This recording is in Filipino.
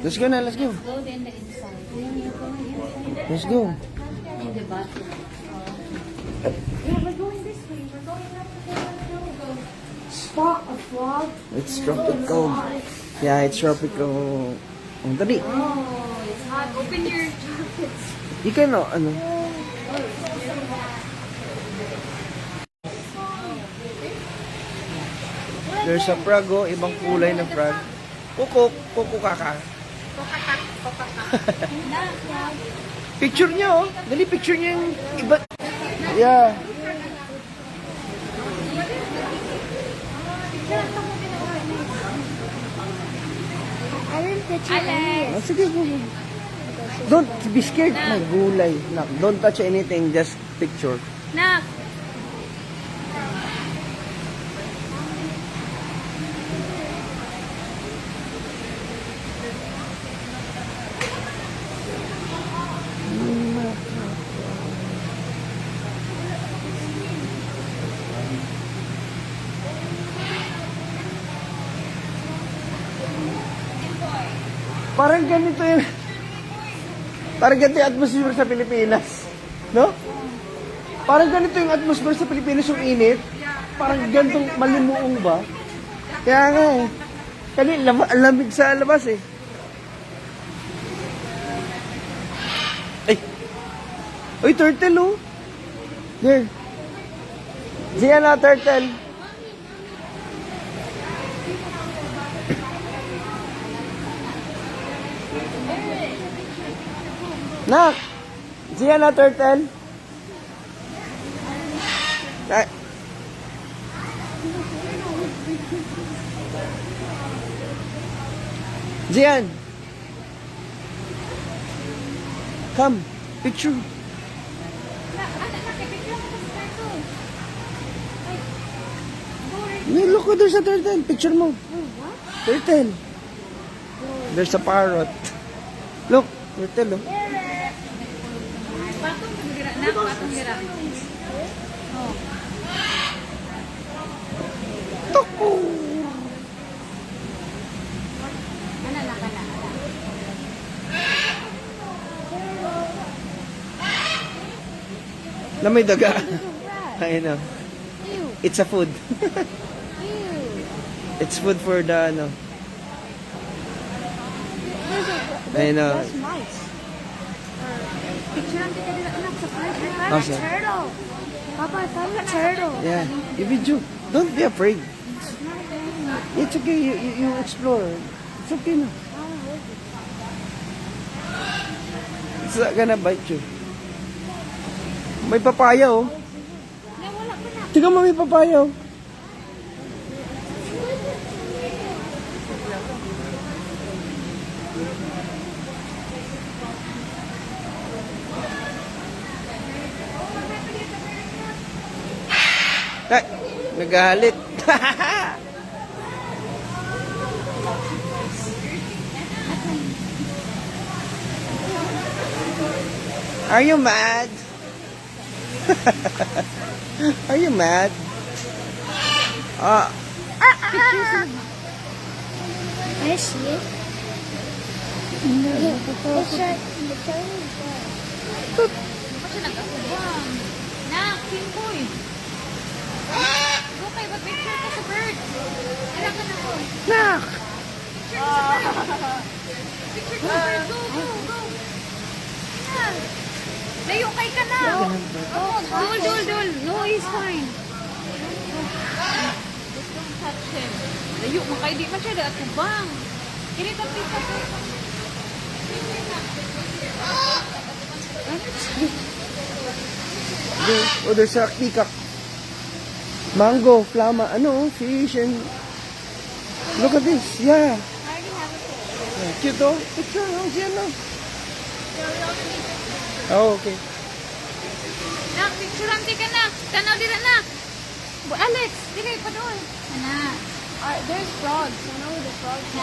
Let's go na, let's go. Go then the inside. Let's go. In the bathroom. Yeah, we're going this way. We're going up to the spot of frog. It's tropical. Yeah, it's tropical. Ang dali. Oh, it's hot. Open your jackets. Di ka na, ano? There's a frog, oh. Ibang kulay na frog. Kukuk, kukukaka. Picture niya, oh. Dali, picture niya yung iba. Yeah. I didn't picture any. Oh, sige, go. Don't be scared. May gulay. No, don't touch anything. Just picture. Nak! Parang ganito yun. Parang ganito yung atmosphere sa Pilipinas. No? Parang ganito yung atmosphere sa Pilipinas, yung init. Parang ganitong malimuong ba? Kaya nga eh. Kani, lamig sa labas eh. Ay! Uy, turtle oh! There. Diyan na, turtle. Nak! Diyan na, turtle. Ay. Jian. Come, picture. Look, there's a turtle. Picture mo. Turtle. There's a parrot. Look, turtle. Oh. Patong gira, nak, patong gira. Oh. Tuko. Ana na kana. Na may daga. I know. It's a food. It's food for the ano. I know. That's mice. Picture natin kanila anak sa park. I found Oh, a sir. turtle. Papa, I found a turtle. Yeah. I-video. Don't be afraid. It's okay. You explore. It's okay na. It's not gonna bite you. May papaya oh. Tingnan mo, may papaya oh. Ay, nagalit. Are you mad? Are you mad? I see it. Kasi nag-asubang. Nak, Kimboy. Go kay picture ka sa bird. Ala ka na ko. Nak! Picture ka sa bird. Go, go, go. Yan. Layo kay ka na. Oh, dul. No, he's fine. Just don't touch him. Layo mo kay di man siya at kubang. Kinita pita ko. Oh, there's a peacock. Mango, flama, ano, fish, and... Look at this, yeah. Yeah, cute oh. Picture, oh, siya no. Oh, okay. Nak, picture ang ka na. Tanaw dira na. Alex, dili pa doon. Ana. There's frogs. You know the frogs.